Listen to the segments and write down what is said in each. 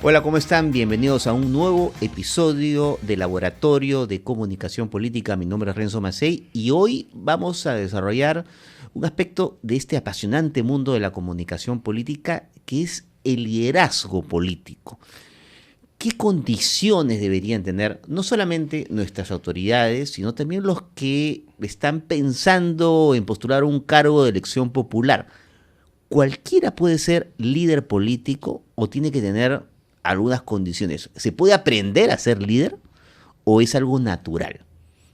Hola, ¿cómo están? Bienvenidos a un nuevo episodio de Laboratorio de Comunicación Política. Mi nombre es Renzo Macei y hoy vamos a desarrollar un aspecto de este apasionante mundo de la comunicación política que es el liderazgo político. ¿Qué condiciones deberían tener no solamente nuestras autoridades, sino también los que están pensando en postular un cargo de elección popular? ¿Cualquiera puede ser líder político o tiene que tener algunas condiciones? ¿Se puede aprender a ser líder o es algo natural?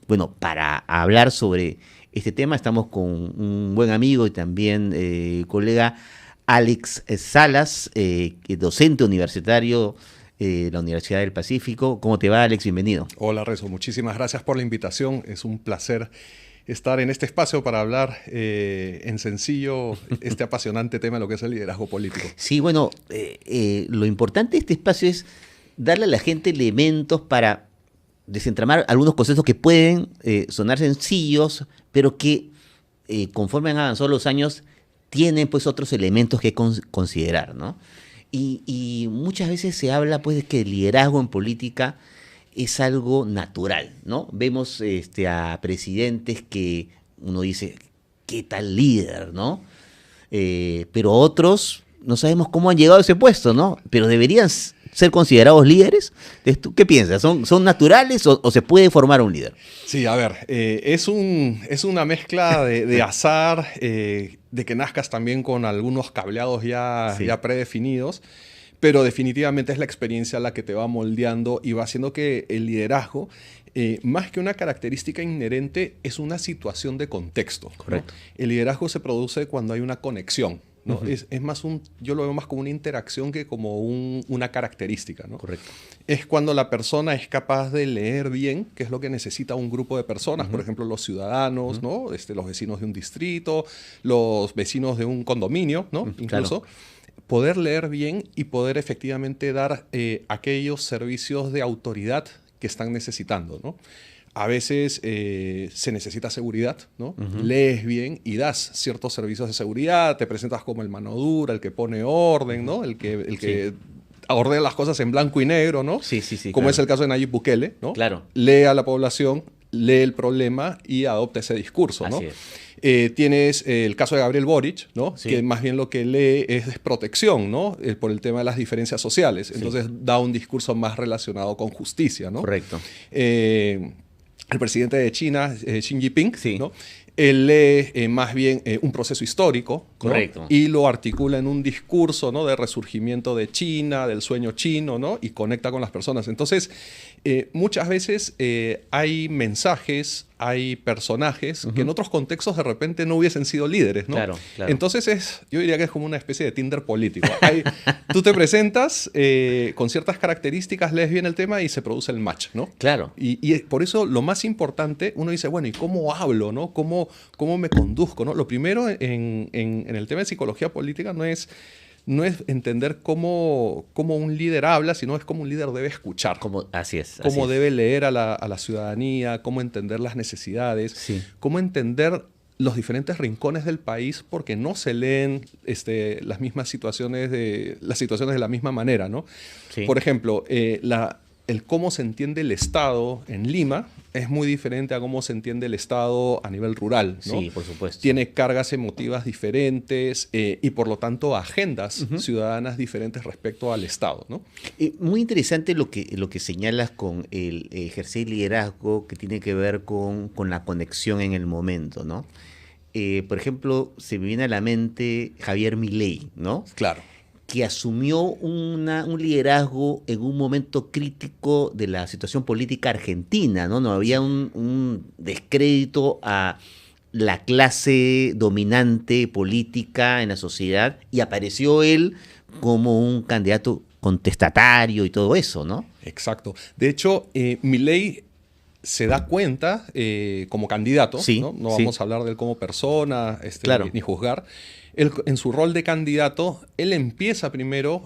Bueno, para hablar sobre este tema estamos con un buen amigo y también colega, Alex Salas, docente universitario de la Universidad del Pacífico. ¿Cómo te va, Alex? Bienvenido. Hola, Renzo. Muchísimas gracias por la invitación. Es un placer estar en este espacio para hablar en sencillo este apasionante tema de lo que es el liderazgo político. Sí, bueno, lo importante de este espacio es darle a la gente elementos para desentramar algunos conceptos que pueden sonar sencillos, pero que conforme han avanzado los años tienen pues otros elementos que considerar, ¿no? Y muchas veces se habla pues de que el liderazgo en política es algo natural, ¿no? Vemos a presidentes que uno dice, ¿qué tal líder, no? Pero otros no sabemos cómo han llegado a ese puesto, ¿no? Pero deberían ser considerados líderes. Entonces, ¿tú qué piensas? ¿Son naturales o se puede formar un líder? Sí, a ver, es una mezcla de azar, de que nazcas también con algunos cableados ya predefinidos, pero definitivamente es la experiencia la que te va moldeando y va haciendo que el liderazgo, más que una característica inherente, es una situación de contexto. Correcto. ¿No? El liderazgo se produce cuando hay una conexión, ¿no? Uh-huh. Es más yo lo veo más como una interacción que como una característica, ¿no? Correcto. Es cuando la persona es capaz de leer bien qué es lo que necesita un grupo de personas, Uh-huh. por ejemplo, los ciudadanos, Uh-huh. ¿no? Los vecinos de un distrito, los vecinos de un condominio, ¿no? Uh-huh. Incluso. Claro. Poder leer bien y poder efectivamente dar aquellos servicios de autoridad que están necesitando, ¿no? A veces se necesita seguridad, ¿no? Uh-huh. Lees bien y das ciertos servicios de seguridad, te presentas como el mano dura, el que pone orden, ¿no? El que ordena las cosas en blanco y negro, ¿no? Sí, como claro. es el caso de Nayib Bukele, ¿no? Claro. Lee a la población, lee el problema y adopta ese discurso, ¿no? Así es. Tienes el caso de Gabriel Boric, ¿no? Sí. Que más bien lo que lee es desprotección, ¿no? Por el tema de las diferencias sociales. Entonces da un discurso más relacionado con justicia, ¿no? Correcto. El presidente de China, Xi Jinping, Sí. ¿no? Él lee más bien un proceso histórico, ¿no? Correcto. Y lo articula en un discurso, ¿no? De resurgimiento de China, del sueño chino, ¿no? Y conecta con las personas. Entonces, muchas veces hay mensajes, hay personajes Uh-huh. que en otros contextos de repente no hubiesen sido líderes, ¿no? Claro, claro. Entonces yo diría que es como una especie de Tinder político. Tú te presentas con ciertas características, lees bien el tema y se produce el match, ¿no? Claro. Y por eso lo más importante, uno dice, bueno, ¿y cómo hablo, no? ¿Cómo me conduzco, no? Lo primero en el tema de psicología política no es entender cómo un líder habla, sino es cómo un líder debe escuchar. Así es. Cómo debe leer a la ciudadanía, cómo entender las necesidades, Sí. cómo entender los diferentes rincones del país, porque no se leen las situaciones de la misma manera, ¿no? Sí. Por ejemplo, el cómo se entiende el Estado en Lima es muy diferente a cómo se entiende el Estado a nivel rural, ¿no? Sí, por supuesto. Tiene cargas emotivas diferentes y por lo tanto agendas Uh-huh. ciudadanas diferentes respecto al Estado, ¿no? Muy interesante lo que señalas con el ejercer liderazgo que tiene que ver con la conexión en el momento, ¿no? Por ejemplo, se me viene a la mente Javier Milei, ¿no? Claro. Que asumió un liderazgo en un momento crítico de la situación política argentina, ¿no? No había un descrédito a la clase dominante política en la sociedad y apareció él como un candidato contestatario y todo eso, ¿no? Exacto. De hecho, Milei se da cuenta como candidato, Sí, ¿no? No sí. vamos a hablar de él como persona Claro. ni juzgar. Él, en su rol de candidato, él empieza primero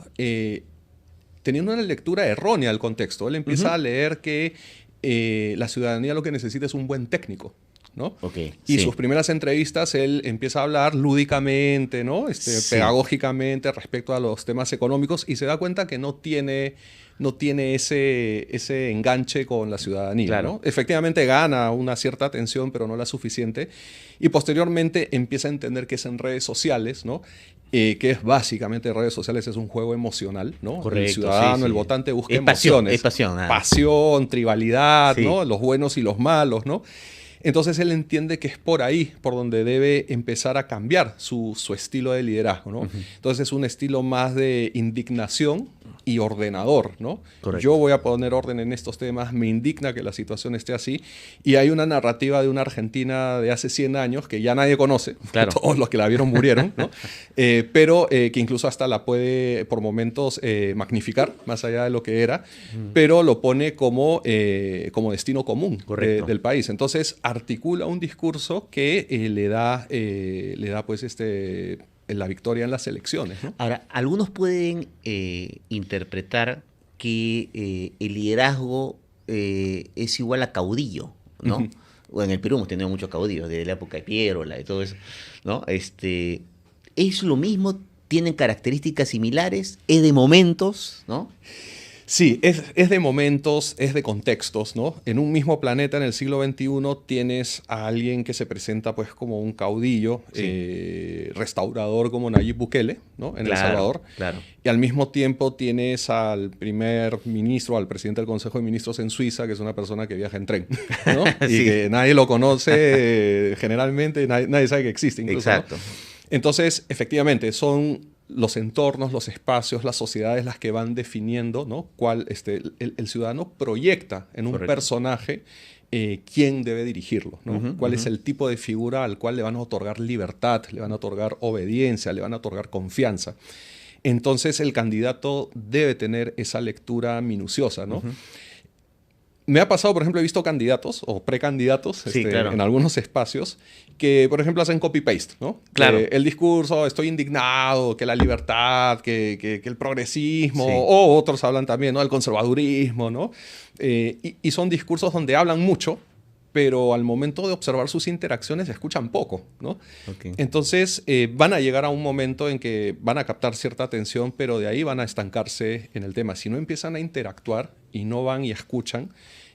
teniendo una lectura errónea del contexto. Él empieza Uh-huh. a leer que la ciudadanía lo que necesita es un buen técnico. ¿no? Okay, y sí. sus primeras entrevistas él empieza a hablar lúdicamente, ¿no? Sí. Pedagógicamente respecto a los temas económicos y se da cuenta que no tiene ese enganche con la ciudadanía, Claro. ¿no? Efectivamente gana una cierta atención, pero no la suficiente. Y posteriormente empieza a entender que es en redes sociales, ¿no? Que es básicamente redes sociales, es un juego emocional, ¿no? Correcto, El ciudadano, sí, sí. el votante busca Es pasión, emociones. es pasión. Pasión, tribalidad, Sí. ¿no? Los buenos y los malos, ¿no? Entonces él entiende que es por ahí por donde debe empezar a cambiar su estilo de liderazgo, ¿no? Entonces es un estilo más de indignación y ordenador, ¿no? Correcto. Yo voy a poner orden en estos temas, me indigna que la situación esté así. Y hay una narrativa de una Argentina de hace 100 años que ya nadie conoce, Claro. todos los que la vieron murieron, ¿no? Pero que incluso hasta la puede por momentos magnificar, más allá de lo que era, pero lo pone como destino común del país. Entonces articula un discurso que le da pues la victoria en las elecciones, ¿no? Ahora, algunos pueden interpretar que el liderazgo es igual a caudillo, ¿no? Bueno, en el Perú hemos tenido muchos caudillos, desde la época de Piérola y todo eso, ¿no? ¿Es lo mismo? ¿Tienen características similares? ¿Es de momentos, no? Sí, es de momentos, es de contextos, ¿no? En un mismo planeta, en el siglo XXI, tienes a alguien que se presenta pues como un caudillo, Sí. restaurador como Nayib Bukele, ¿no? En El Salvador. Claro. Y al mismo tiempo tienes al primer ministro, al presidente del Consejo de Ministros en Suiza, que es una persona que viaja en tren, ¿no? Sí. Y que nadie lo conoce, generalmente nadie sabe que existe incluso, Exacto. ¿no? Entonces, efectivamente, son los entornos, los espacios, las sociedades las que van definiendo, ¿no? Cuál el ciudadano proyecta en un Correcto. personaje quién debe dirigirlo, ¿no? Cuál es el tipo de figura al cual le van a otorgar libertad, le van a otorgar obediencia, le van a otorgar confianza. Entonces el candidato debe tener esa lectura minuciosa, ¿no? Me ha pasado, por ejemplo, he visto candidatos o precandidatos Sí, claro. en algunos espacios que, por ejemplo, hacen copy-paste, ¿no? Claro. El discurso, estoy indignado, que la libertad, que el progresismo, Sí. o otros hablan también, ¿no? El conservadurismo, ¿no? Y son discursos donde hablan mucho, pero al momento de observar sus interacciones escuchan poco, ¿no? Okay. Entonces van a llegar a un momento en que van a captar cierta atención, pero de ahí van a estancarse en el tema. Si no empiezan a interactuar y no van y escuchan,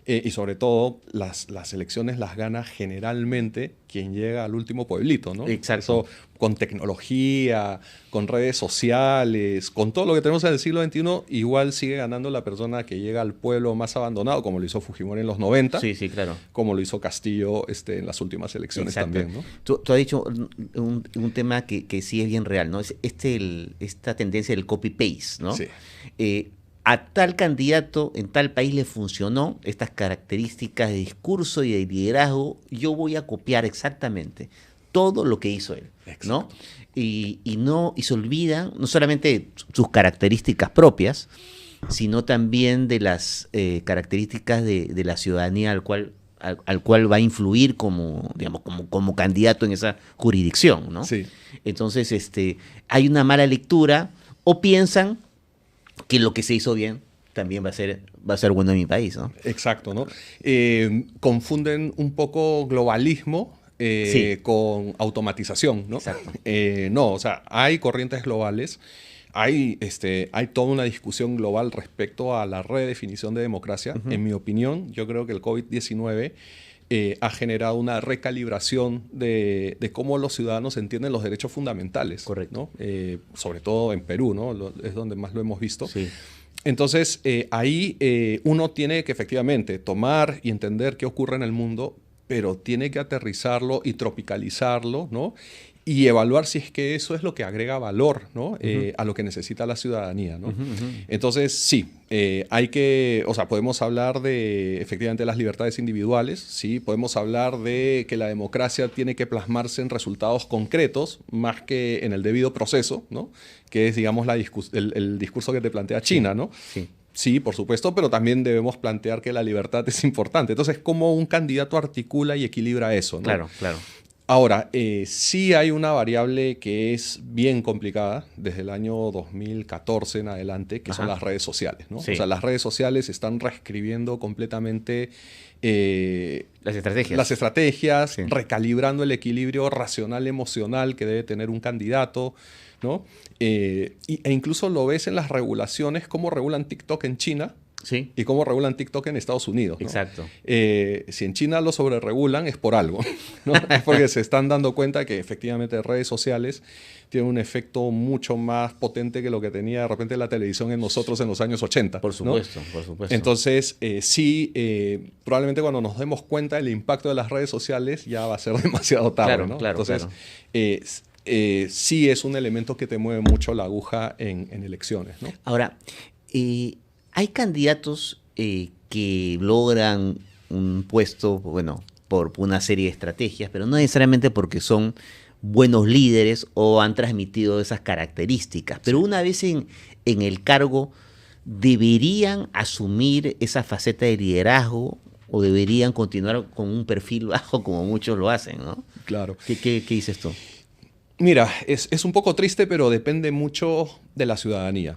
y sobre todo las elecciones las gana generalmente quien llega al último pueblito, ¿no? Exacto. Eso con tecnología, con redes sociales, con todo lo que tenemos en el siglo XXI, igual sigue ganando la persona que llega al pueblo más abandonado, como lo hizo Fujimori en los 90, Sí, sí, claro. como lo hizo Castillo en las últimas elecciones. Exacto. También, ¿no? Tú has dicho un tema que sí es bien real, ¿no? Es esta tendencia del copy-paste, ¿no? Sí. A tal candidato en tal país le funcionó estas características de discurso y de liderazgo, yo voy a copiar exactamente todo lo que hizo él, ¿no? Y se olvidan no solamente sus características propias, sino también de las características de la ciudadanía al cual va a influir como candidato en esa jurisdicción, ¿no? Sí. Entonces, hay una mala lectura o piensan que lo que se hizo bien también va a ser bueno en mi país, ¿no? Exacto, ¿no? Confunden un poco globalismo Sí. con automatización, ¿no? Exacto. No, o sea, hay corrientes globales, hay toda una discusión global respecto a la redefinición de democracia. En mi opinión, yo creo que el COVID-19 ha generado una recalibración de cómo los ciudadanos entienden los derechos fundamentales. Correcto. ¿no? Sobre todo en Perú, ¿no? Es donde más lo hemos visto. Sí. Entonces, ahí uno tiene que efectivamente tomar y entender qué ocurre en el mundo, pero tiene que aterrizarlo y tropicalizarlo, ¿no? Y evaluar si es que eso es lo que agrega valor, ¿no? A lo que necesita la ciudadanía, ¿no? Entonces, sí, podemos hablar de, efectivamente, las libertades individuales, sí, podemos hablar de que la democracia tiene que plasmarse en resultados concretos, más que en el debido proceso, ¿no? Que es, digamos, el discurso que te plantea China, ¿no? Sí. Sí, por supuesto, pero también debemos plantear que la libertad es importante. Entonces, ¿cómo un candidato articula y equilibra eso, ¿no? Claro, claro. Ahora, sí hay una variable que es bien complicada desde el año 2014 en adelante, que son las redes sociales, ¿no? Sí. O sea, las redes sociales están reescribiendo completamente las estrategias, sí, recalibrando el equilibrio racional emocional que debe tener un candidato, ¿no? E incluso lo ves en las regulaciones, cómo regulan TikTok en China. Sí. Y cómo regulan TikTok en Estados Unidos, ¿no? Exacto. Si en China lo sobreregulan es por algo, ¿no? Es porque se están dando cuenta que efectivamente redes sociales tienen un efecto mucho más potente que lo que tenía de repente la televisión en nosotros en los años 80. Por supuesto, ¿no? por supuesto. Entonces, probablemente cuando nos demos cuenta del impacto de las redes sociales ya va a ser demasiado tarde, claro, ¿no? Claro, Entonces, claro. Sí es un elemento que te mueve mucho la aguja en elecciones, ¿no? Ahora, hay candidatos que logran un puesto, bueno, por una serie de estrategias, pero no necesariamente porque son buenos líderes o han transmitido esas características. Pero una vez en el cargo, ¿deberían asumir esa faceta de liderazgo o deberían continuar con un perfil bajo como muchos lo hacen, ¿no? Claro. ¿Qué dices tú? Mira, es un poco triste, pero depende mucho de la ciudadanía.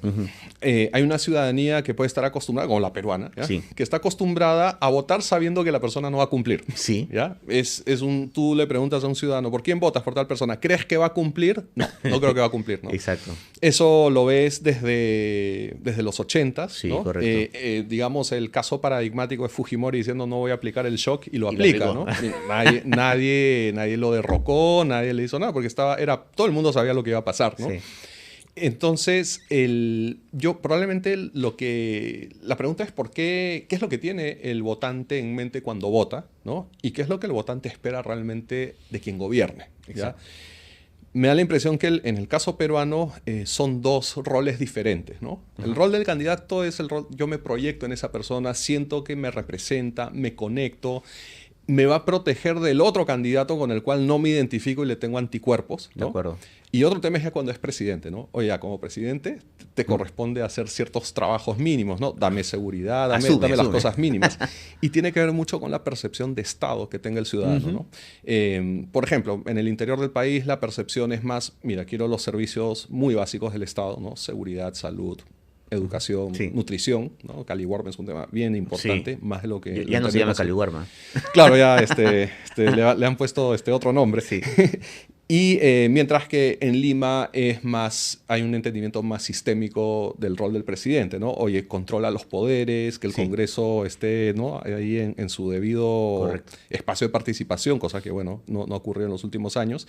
Hay una ciudadanía que puede estar acostumbrada, como la peruana, ¿ya? Sí. Que está acostumbrada a votar sabiendo que la persona no va a cumplir. Sí. ¿Ya? Tú le preguntas a un ciudadano, ¿por quién votas por tal persona? ¿Crees que va a cumplir? No, no creo que va a cumplir, ¿no? Exacto. Eso lo ves desde los 80s, sí, ¿no? Correcto. Digamos, el caso paradigmático de Fujimori diciendo no voy a aplicar el shock y lo aplica, ¿no? nadie lo derrocó, nadie le hizo nada, porque todo el mundo sabía lo que iba a pasar, ¿no? Sí. Entonces, probablemente la pregunta es qué es lo que tiene el votante en mente cuando vota, ¿no? Y qué es lo que el votante espera realmente de quien gobierne, ¿ya? Me da la impresión que en el caso peruano son dos roles diferentes, ¿no? El rol del candidato es el rol, yo me proyecto en esa persona, siento que me representa, me conecto, me va a proteger del otro candidato con el cual no me identifico y le tengo anticuerpos, ¿no? De acuerdo. Y otro tema es que cuando es presidente, ¿no? Oye, como presidente te corresponde hacer ciertos trabajos mínimos, ¿no? Dame seguridad, dame las cosas mínimas. Y tiene que ver mucho con la percepción de Estado que tenga el ciudadano, ¿no? Por ejemplo, en el interior del país la percepción es más, mira, quiero los servicios muy básicos del Estado, ¿no? Seguridad, salud, educación, nutrición, ¿no? Caliwarma es un tema bien importante, más de lo que... Ya no se llama Caliwarma. Claro, ya le han puesto otro nombre. Sí. Y mientras que en Lima hay un entendimiento más sistémico del rol del presidente, ¿no? Oye, controla los poderes, que el Congreso esté, ¿no? Ahí en su debido espacio de participación, cosa que, bueno, no ocurrió en los últimos años.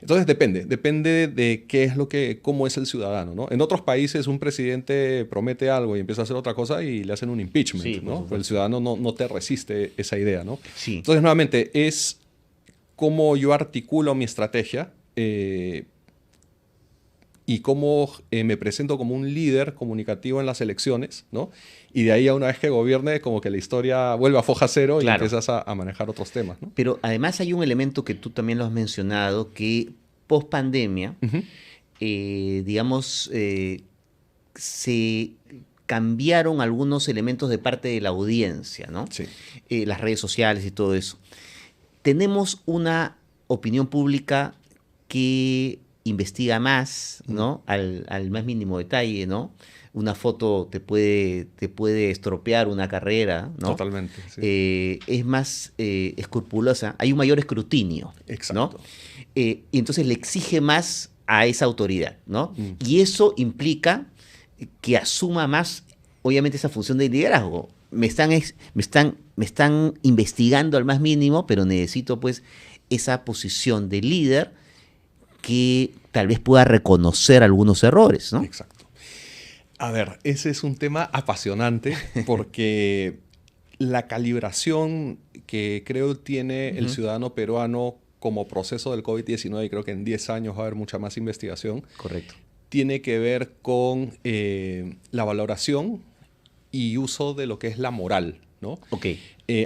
Entonces depende de cómo es el ciudadano, ¿no? En otros países un presidente promete algo y empieza a hacer otra cosa y le hacen un impeachment, ¿no? El ciudadano no te resiste esa idea, ¿no? Sí. Entonces, nuevamente, es cómo yo articulo mi estrategia y cómo me presento como un líder comunicativo en las elecciones, ¿no? Y de ahí a una vez que gobierne, como que la historia vuelve a foja cero y empiezas a manejar otros temas, ¿no? Pero además hay un elemento que tú también lo has mencionado, que post pandemia, digamos, se cambiaron algunos elementos de parte de la audiencia, ¿no? Sí. Las redes sociales y todo eso. Tenemos una opinión pública que investiga más, ¿no? Al más mínimo detalle, ¿no? Una foto te puede estropear una carrera, ¿no? Totalmente. Sí. Es más escrupulosa, hay un mayor escrutinio, exacto, ¿no? Y entonces le exige más a esa autoridad, ¿no? Y eso implica que asuma más, obviamente, esa función de liderazgo. Me están investigando al más mínimo, pero necesito, pues, esa posición de líder que tal vez pueda reconocer algunos errores, ¿no? Exacto. A ver, ese es un tema apasionante porque la calibración que creo tiene el ciudadano peruano como proceso del COVID-19, y creo que en 10 años va a haber mucha más investigación. Correcto. Tiene que ver con la valoración y uso de lo que es la moral, ¿no? Ok.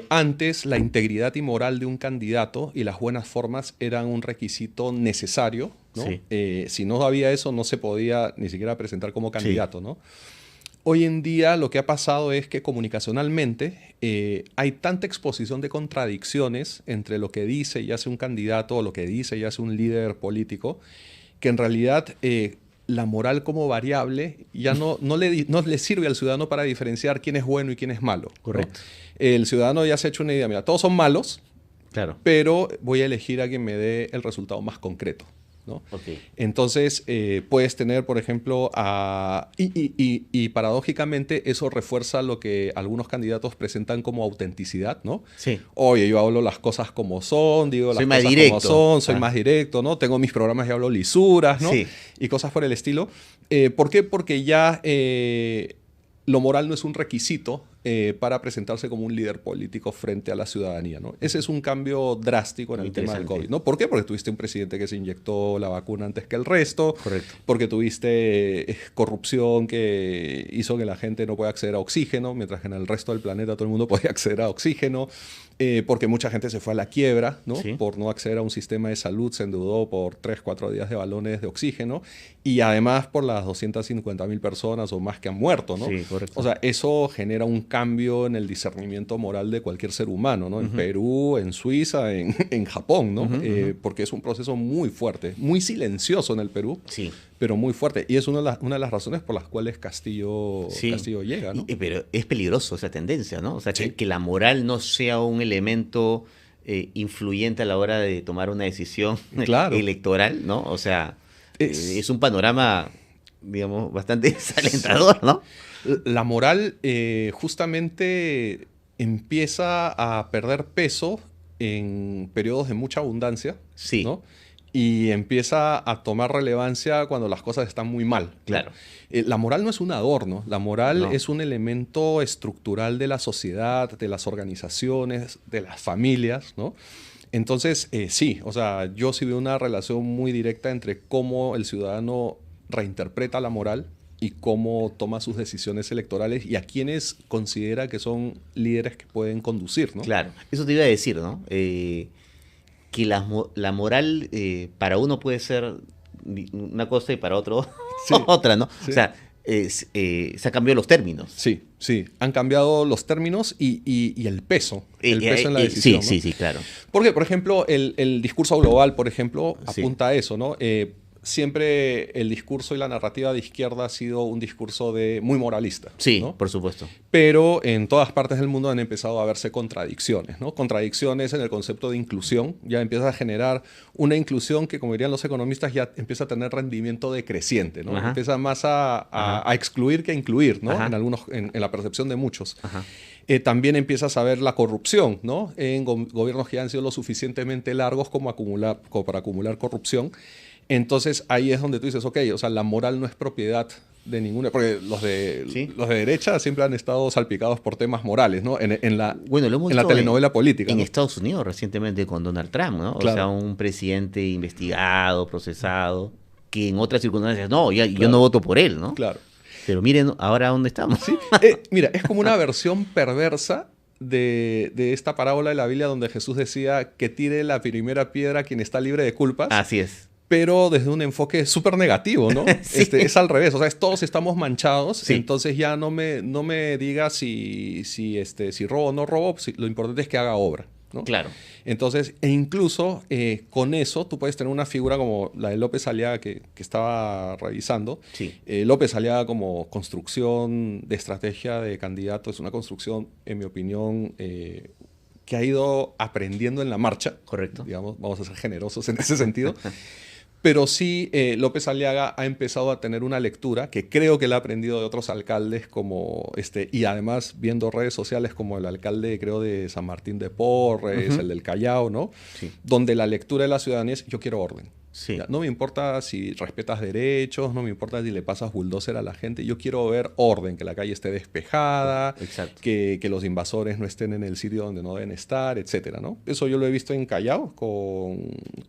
Antes, la integridad y moral de un candidato y las buenas formas eran un requisito necesario, ¿no? Sí. Si no había eso, no se podía ni siquiera presentar como candidato, ¿no? hoy en día lo que ha pasado es que comunicacionalmente hay tanta exposición de contradicciones entre lo que dice y hace un candidato o lo que dice y hace un líder político, que en realidad la moral como variable ya no le sirve al ciudadano para diferenciar quién es bueno y quién es malo, ¿no? Correcto. El ciudadano ya se ha hecho una idea, mira, todos son malos, Claro. pero voy a elegir a quien me dé el resultado más concreto, ¿no? Ok. Entonces, puedes tener, por ejemplo, y paradójicamente eso refuerza lo que algunos candidatos presentan como autenticidad, ¿no? Sí. Oye, yo hablo las cosas como son, digo Soy las más cosas directo. como son, soy más directo, ¿no? Tengo mis programas y hablo lisuras, ¿no? Sí. Y cosas por el estilo. ¿Por qué? Porque ya lo moral no es un requisito para presentarse como un líder político frente a la ciudadanía, ¿no? Ese es un cambio drástico en el tema del COVID, ¿no? ¿Por qué? Porque tuviste un presidente que se inyectó la vacuna antes que el resto. Correcto. Porque tuviste corrupción que hizo que la gente no pueda acceder a oxígeno, mientras que en el resto del planeta todo el mundo podía acceder a oxígeno. Porque mucha gente se fue a la quiebra, ¿no? Sí. Por no acceder a un sistema de salud, se endeudó por 3-4 días de balones de oxígeno. Y además por las 250.000 personas o más que han muerto, ¿no? Sí, correcto. O sea, eso genera un cambio en el discernimiento moral de cualquier ser humano, ¿no? En Perú, en Suiza, en Japón, ¿no? Porque es un proceso muy fuerte, muy silencioso en el Perú, Sí. pero muy fuerte. Y es una de las razones por las cuales Castillo llega, ¿no? Pero es peligroso esa tendencia, ¿no? O sea, Sí. que la moral no sea un elemento influyente a la hora de tomar una decisión Claro. electoral, ¿no? O sea, Es- es un panorama, digamos, bastante desalentador, ¿no? La moral justamente empieza a perder peso en periodos de mucha abundancia, Sí. ¿no? Y empieza a tomar relevancia cuando las cosas están muy mal, ¿no? Claro. La moral no es un adorno, la moral No. es un elemento estructural de la sociedad, de las organizaciones, de las familias, ¿no? Entonces, sí, o sea, yo sí veo una relación muy directa entre cómo el ciudadano reinterpreta la moral y cómo toma sus decisiones electorales y a quienes considera que son líderes que pueden conducir, ¿no? Claro. Eso te iba a decir, ¿no? Que la moral para uno puede ser una cosa y para otro Sí. otra, ¿no? Sí. O sea, se han cambiado los términos. Sí, sí. Han cambiado los términos y el peso. El peso en la decisión, Sí, ¿no? sí, claro. Porque, por ejemplo, el discurso global, por ejemplo, Sí. apunta a eso, ¿no? Siempre el discurso y la narrativa de izquierda ha sido un discurso muy moralista. Sí, ¿no? por supuesto. Pero en todas partes del mundo han empezado a verse contradicciones, ¿no? Contradicciones en el concepto de inclusión. Ya empieza a generar una inclusión que, como dirían los economistas, ya empieza a tener rendimiento decreciente, ¿no? Ajá. Empieza más a excluir que a incluir, ¿no? Ajá. En la percepción de muchos. Ajá. También empiezas a ver la corrupción, ¿no? En gobiernos que han sido lo suficientemente largos como para acumular corrupción. Entonces ahí es donde tú dices, ok, o sea, la moral no es propiedad de ninguna, porque Sí. los de derecha siempre han estado salpicados por temas morales, ¿no? Bueno, lo hemos en la visto telenovela política. en ¿no? Estados Unidos recientemente con Donald Trump, ¿no? Claro. O sea, un presidente investigado, procesado, que en otras circunstancias, no, yo Claro. no voto por él, ¿no? Claro. Pero miren ahora dónde estamos. Sí. Mira, es como una versión perversa de esta parábola de la Biblia donde Jesús decía que tire la primera piedra quien está libre de culpas. Así es. Pero desde un enfoque súper negativo, ¿no? Sí. Es al revés, o sea, todos estamos manchados, Sí. entonces ya no me digas si robo o no robo, lo importante es que haga obra, ¿no? Claro. Entonces, e incluso con eso tú puedes tener una figura como la de López Aliaga que estaba revisando. Sí. López Aliaga como construcción de estrategia de candidato es una construcción, en mi opinión, que ha ido aprendiendo en la marcha. Correcto. Digamos, vamos a ser generosos en ese sentido. Pero sí, López Aliaga ha empezado a tener una lectura que creo que la ha aprendido de otros alcaldes como y además viendo redes sociales como el alcalde, creo, de San Martín de Porres, el del Callao, ¿no? Sí. Donde la lectura de la ciudadanía es yo quiero orden. Sí. Ya, no me importa si respetas derechos, no me importa si le pasas bulldozer a la gente, yo quiero ver orden, que la calle esté despejada, Exacto. que los invasores no estén en el sitio donde no deben estar, etcétera, ¿no? Eso yo lo he visto en Callao,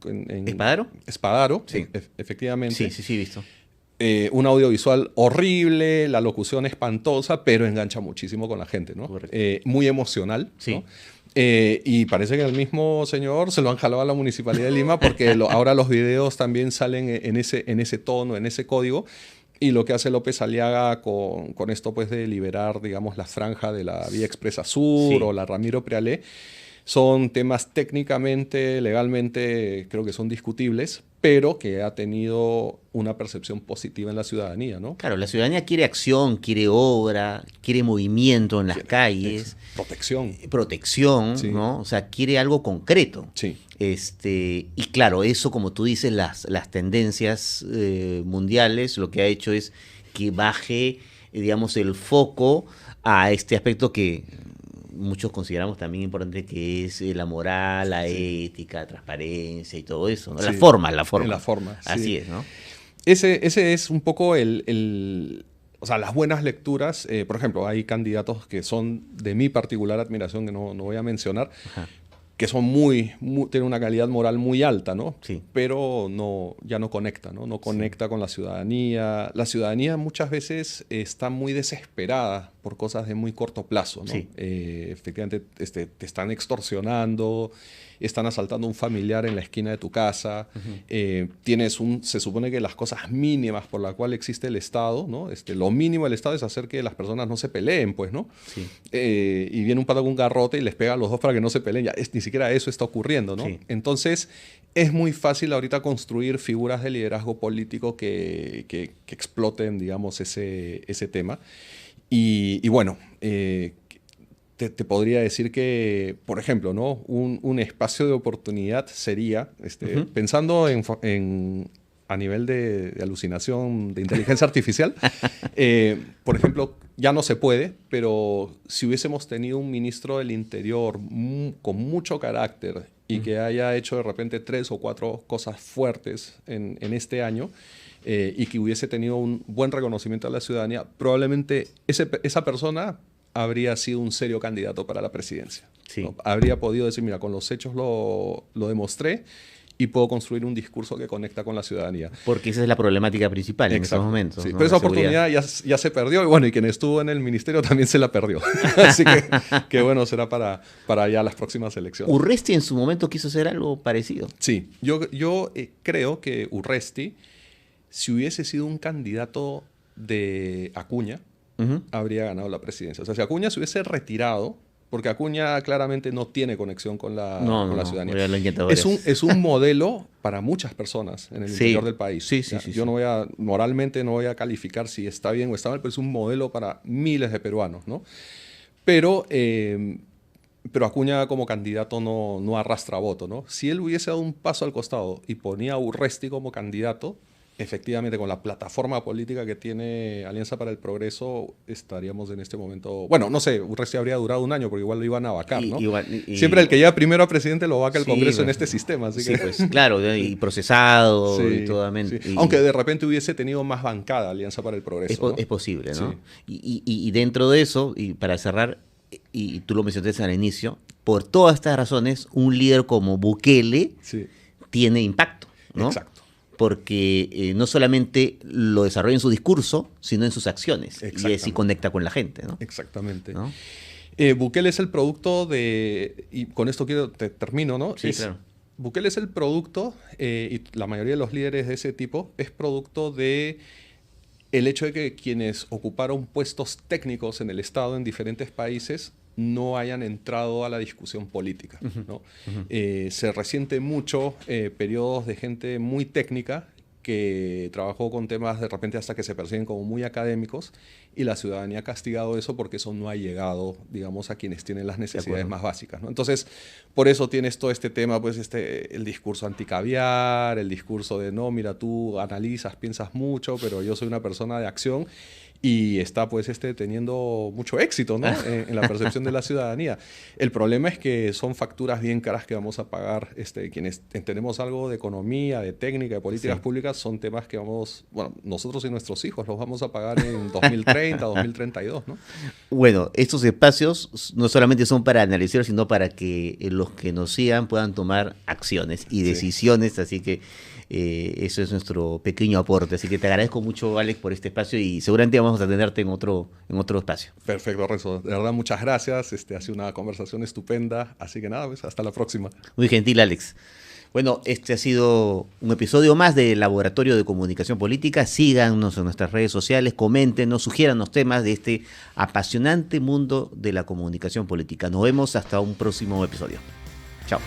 en ¿Espadaro? Espadaro, Sí. Efectivamente. Sí, sí, sí, he visto. Un audiovisual horrible, la locución espantosa, pero engancha muchísimo con la gente, ¿no? Correcto. Muy emocional, Sí. ¿no? Y parece que el mismo señor se lo han jalado a la Municipalidad de Lima porque ahora los videos también salen en ese tono, en ese código. Y lo que hace López Aliaga con esto pues de liberar, digamos, la franja de la Vía Expresa Sur o la Ramiro Prealé, son temas técnicamente, legalmente, creo que son discutibles, pero que ha tenido una percepción positiva en la ciudadanía, ¿no? Claro, la ciudadanía quiere acción, quiere obra, quiere movimiento en las calles. Protección. Protección, sí. ¿No? O sea, quiere algo concreto. Sí. Y claro, eso, como tú dices, las tendencias mundiales, lo que ha hecho es que baje, digamos, el foco a este aspecto que muchos consideramos también importante, que es la moral, la ética, la transparencia y todo eso, ¿no? Sí, la forma. La forma, así sí. es, ¿no? Ese es un poco o sea, las buenas lecturas. Por ejemplo, hay candidatos que son de mi particular admiración, que no voy a mencionar, ajá, que son tienen una calidad moral muy alta, ¿no? Sí. Pero ya no conecta, ¿no? No conecta sí. con la ciudadanía. La ciudadanía muchas veces está muy desesperada por cosas de muy corto plazo, ¿no? Sí. Efectivamente, te están extorsionando, están asaltando a un familiar en la esquina de tu casa, se supone que las cosas mínimas por las cuales existe el Estado, ¿no? Lo mínimo del Estado es hacer que las personas no se peleen, pues, ¿no? Sí. Y viene un pata con un garrote y les pega a los dos para que no se peleen. Ni siquiera eso está ocurriendo, ¿no? Sí. Entonces, es muy fácil ahorita construir figuras de liderazgo político que exploten, digamos, ese tema. Y bueno, te podría decir que, por ejemplo, ¿no? un espacio de oportunidad sería, pensando a nivel de alucinación, de inteligencia artificial, por ejemplo, ya no se puede, pero si hubiésemos tenido un ministro del Interior con mucho carácter y que haya hecho de repente 3 o 4 cosas fuertes en este año, y que hubiese tenido un buen reconocimiento a la ciudadanía, probablemente esa persona habría sido un serio candidato para la presidencia. Sí. ¿No? Habría podido decir, mira, con los hechos lo demostré y puedo construir un discurso que conecta con la ciudadanía. Porque esa es la problemática principal. Exacto. En estos momentos. Sí. ¿No? Pero esa oportunidad ya se perdió, y bueno, y quien estuvo en el ministerio también se la perdió. Así que bueno, será para ya las próximas elecciones. Urresti en su momento quiso hacer algo parecido. Sí, yo creo que Urresti, si hubiese sido un candidato de Acuña, habría ganado la presidencia. O sea, si Acuña se hubiese retirado, porque Acuña claramente no tiene conexión con la ciudadanía. Es un modelo para muchas personas en el interior del país. Sí. Yo moralmente no voy a calificar si está bien o está mal, pero es un modelo para miles de peruanos, ¿no? Pero Acuña como candidato no arrastra voto, ¿no? Si él hubiese dado un paso al costado y ponía a Urresti como candidato, efectivamente, con la plataforma política que tiene Alianza para el Progreso, estaríamos en este momento... Bueno, no sé, Urresti habría durado un año, porque igual lo iban a vacar, ¿no? Siempre el que llega primero a presidente lo vaca el Congreso en este sistema. Así que... pues claro, y procesado y totalmente. Sí. Aunque de repente hubiese tenido más bancada Alianza para el Progreso. Es posible, ¿no? Sí. Y dentro de eso, y para cerrar, y tú lo mencionaste al inicio, por todas estas razones, un líder como Bukele tiene impacto, ¿no? Exacto. Porque no solamente lo desarrolla en su discurso, sino en sus acciones. Y así conecta con la gente, ¿no? Exactamente. ¿No? Bukele es el producto de... Y con esto termino, ¿no? Sí, claro. Bukele es el producto, y la mayoría de los líderes de ese tipo, es producto de el hecho de que quienes ocuparon puestos técnicos en el Estado en diferentes países no hayan entrado a la discusión política, ¿no? Se resiente mucho periodos de gente muy técnica que trabajó con temas de repente hasta que se perciben como muy académicos, y la ciudadanía ha castigado eso porque eso no ha llegado, digamos, a quienes tienen las necesidades más básicas, ¿no? Entonces, por eso tienes todo este tema, pues el discurso anticaviar, el discurso de no, mira, tú analizas, piensas mucho, pero yo soy una persona de acción. Y está pues teniendo mucho éxito, ¿no? en la percepción de la ciudadanía. El problema es que son facturas bien caras que vamos a pagar. Quienes entendemos algo de economía, de técnica, de políticas públicas, son temas que nosotros y nuestros hijos los vamos a pagar en 2030, 2032, ¿no? Bueno, estos espacios no solamente son para analizar, sino para que los que nos sigan puedan tomar acciones y decisiones, así que eso es nuestro pequeño aporte. Así que te agradezco mucho, Alex, por este espacio, y seguramente vamos a tenerte en otro espacio. Perfecto, Renzo. De verdad, muchas gracias. Ha sido una conversación estupenda. Así que nada, pues hasta la próxima. Muy gentil, Alex. Bueno, este ha sido un episodio más del Laboratorio de Comunicación Política. Síganos en nuestras redes sociales, coméntenos, sugiéranos temas de este apasionante mundo de la comunicación política. Nos vemos hasta un próximo episodio. Chao.